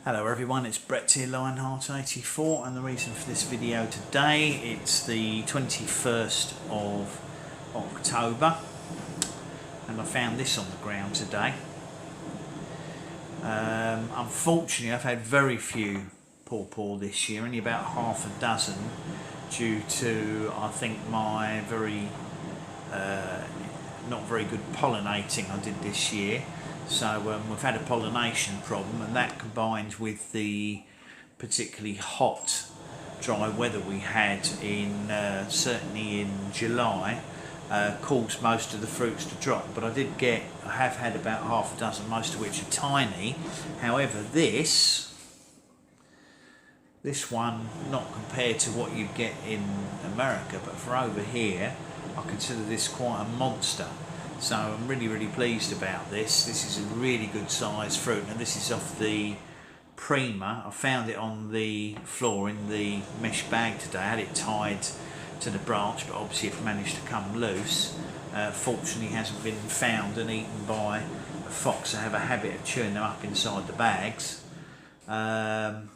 Hello everyone, it's Brett here, Lionheart84, and the reason for this video today, it's the 21st of October, and I found this on the ground today. Unfortunately, I've had very few PawPaw this year, only about half a dozen, due to, I think, my not very good pollinating I did this year. So we've had a pollination problem, and that combined with the particularly hot, dry weather we had in certainly in July, caused most of the fruits to drop. But I have had about half a dozen, most of which are tiny. However, this one, not compared to what you get in America, but for over here, I consider this quite a monster. So I'm really pleased about this. This is a really good sized fruit, and this is off the Prima. I found it on the floor in the mesh bag today. I had it tied to the branch, but obviously it managed to come loose. Fortunately, it hasn't been found and eaten by a fox. They have a habit of chewing them up inside the bags. You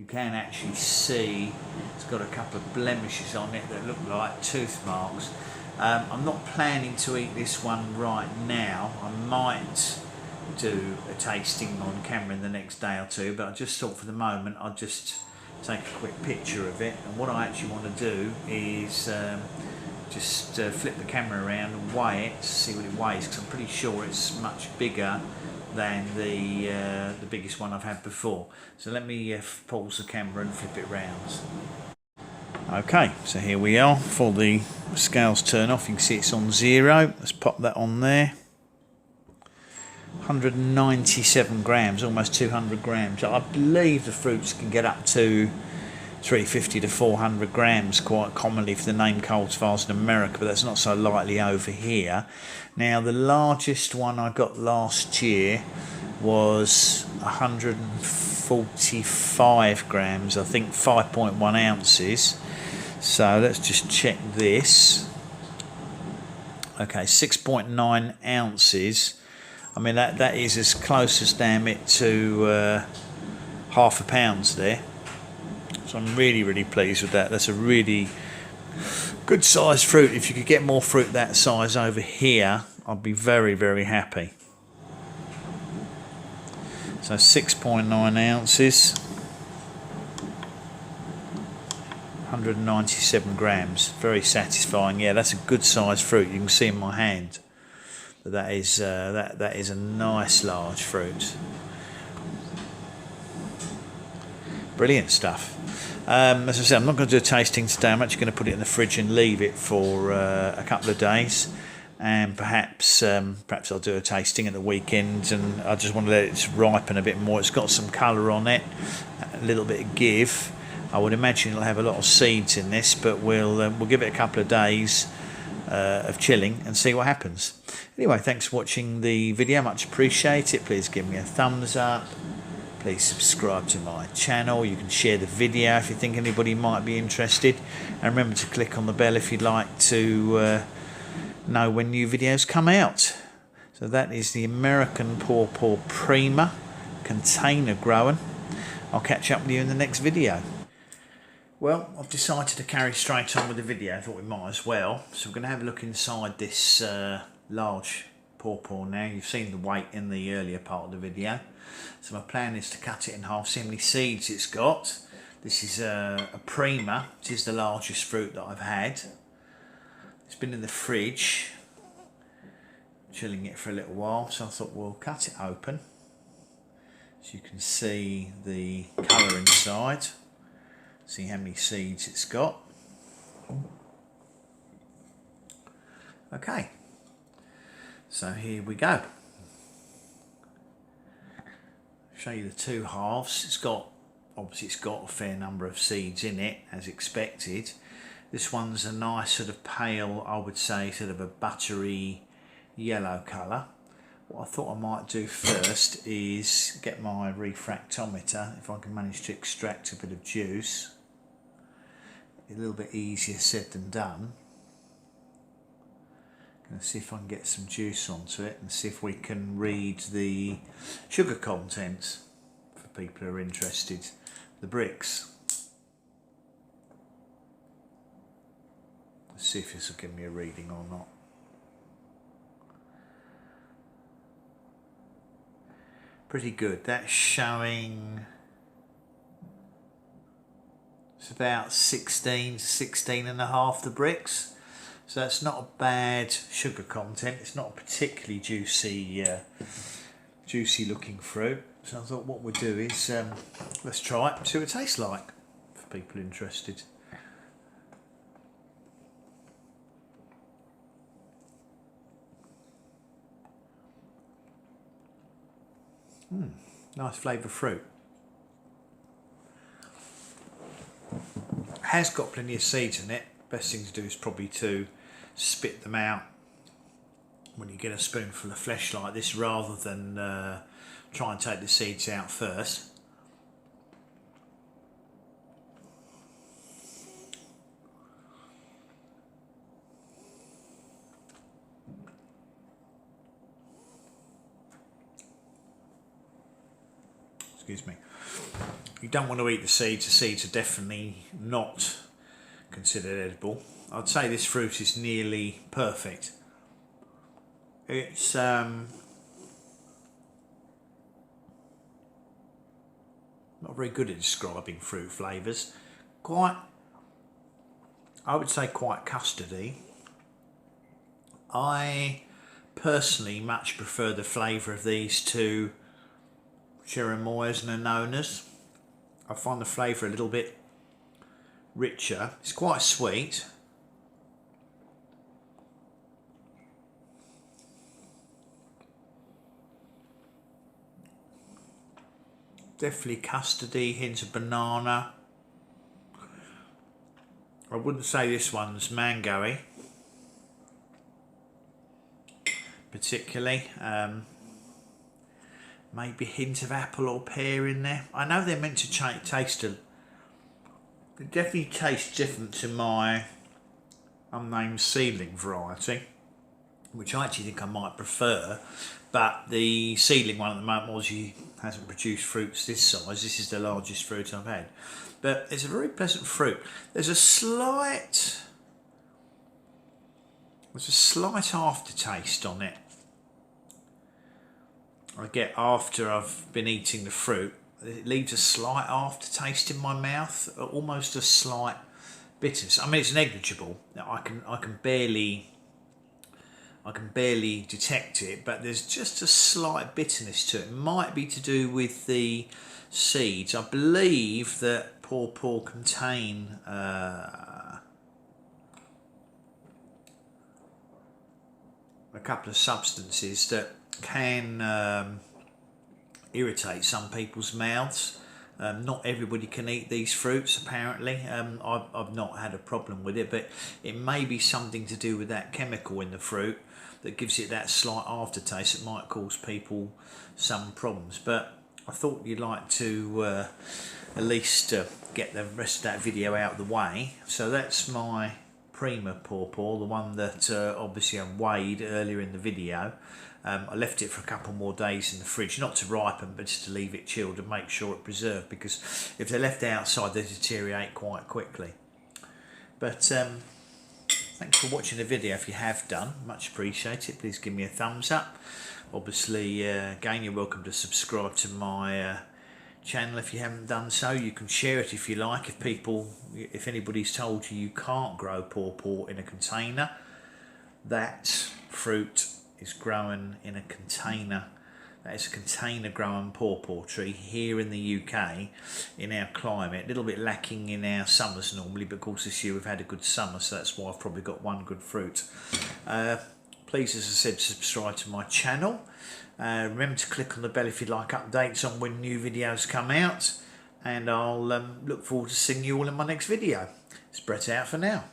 can actually see it's got a couple of blemishes on it that look like tooth marks. I'm not planning to eat this one right now. I might do a tasting on camera in the next day or two, but I just thought for the moment I'd just take a quick picture of it. And what I actually want to do is just flip the camera around and weigh it to see what it weighs, because I'm pretty sure it's much bigger than the biggest one I've had before. So let me pause the camera and flip it round. Okay, so here we are. Before the scales turn off, you can see it's on 0. Let's pop that on there. 197 grams, almost 200 grams. I believe the fruits can get up to 350 to 400 grams quite commonly for the name cultivars in America, but that's not so likely over here. Now, the largest one I got last year was 145 grams, I think 5.1 ounces. So let's just check this. Okay, 6.9 ounces. I mean, that is as close as damn it to half a pound there. So I'm really pleased with that. That's a really good sized fruit. If you could get more fruit that size over here, I'd be very happy. So 6.9 ounces, 197 grams, very satisfying. Yeah, that's a good sized fruit. You can see in my hand that that is a nice large fruit. Brilliant stuff. As I said, I'm not going to do a tasting today. I'm actually going to put it in the fridge and leave it for a couple of days, and perhaps I'll do a tasting at the weekend. And I just want to let it ripen a bit more. It's got some colour on it, a little bit of give. I would imagine it'll have a lot of seeds in this, but we'll give it a couple of days of chilling and see what happens. Anyway, thanks for watching the video. Much appreciate it. Please give me a thumbs up. Please subscribe to my channel. You can share the video if you think anybody might be interested. And remember to click on the bell if you'd like to know when new videos come out. So that is the American PawPaw Prima, container growing. I'll catch up with you in the next video. Well, I've decided to carry straight on with the video. I thought we might as well. So we're going to have a look inside this large PawPaw now. You've seen the weight in the earlier part of the video. So my plan is to cut it in half, see how many seeds it's got. This is a Prima. It is the largest fruit that I've had. It's been in the fridge, chilling it for a little while. So I thought we'll cut it open, so you can see the colour inside. See how many seeds it's got. Okay, so here we go. Show you the two halves. Obviously it's got a fair number of seeds in it, as expected. This one's a nice sort of pale, I would say sort of a buttery yellow colour. What I thought I might do first is get my refractometer, if I can manage to extract a bit of juice. A little bit easier said than done. Going to see if I can get some juice onto it and see if we can read the sugar content for for people who are interested. The bricks. Let's see if this will give me a reading or not. Pretty good. That's showing, it's about 16 and a half, the bricks. So that's not a bad sugar content. It's not a particularly juicy looking fruit. So I thought what we'll do is let's try it, see what it tastes like for people interested. Nice flavour fruit. Has got plenty of seeds in it. Best thing to do is probably to spit them out when you get a spoonful of flesh like this, rather than try and take the seeds out first. Excuse me. You don't want to eat the seeds. The seeds are definitely not considered edible. I'd say this fruit is nearly perfect. It's not very good at describing fruit flavours. I would say quite custardy. I personally much prefer the flavour of these to cherimoyas and annonas. I find the flavour a little bit richer. It's quite sweet. Definitely custardy, hint of banana. I wouldn't say this one's mango-y particularly. Maybe a hint of apple or pear in there. I know they're meant to taste it definitely tastes different to my unnamed seedling variety, which I actually think I might prefer. But the seedling one at the moment, Aussie hasn't produced fruits this size. This is the largest fruit I've had. But it's a very pleasant fruit. There's a slight aftertaste on it. I get after I've been eating the fruit. It leaves a slight aftertaste in my mouth, almost a slight bitterness. I mean, it's negligible. I can barely detect it, but there's just a slight bitterness to it. Might be to do with the seeds. I believe that PawPaw contain a couple of substances that can irritate some people's mouths. Not everybody can eat these fruits, apparently. I've not had a problem with it, but it may be something to do with that chemical in the fruit that gives it that slight aftertaste. It might cause people some problems, but I thought you'd like to at least get the rest of that video out of the way. So that's my Prima PawPaw, the one that obviously I weighed earlier in the video. I left it for a couple more days in the fridge, not to ripen, but just to leave it chilled and make sure it's preserved, because if they're left outside they deteriorate quite quickly. But thanks for watching the video. If you have done, much appreciated. Please give me a thumbs up. Obviously, again, you're welcome to subscribe to my channel if you haven't done so. You can share it if you like. If anybody's told you you can't grow PawPaw in a container, that fruit is grown in a container. That is a container grown PawPaw tree here in the UK in our climate. A little bit lacking in our summers normally, but of course this year we've had a good summer, so that's why I've probably got one good fruit. Please, as I said, subscribe to my channel. Remember to click on the bell if you'd like updates on when new videos come out, and I'll look forward to seeing you all in my next video. It's Brett out for now.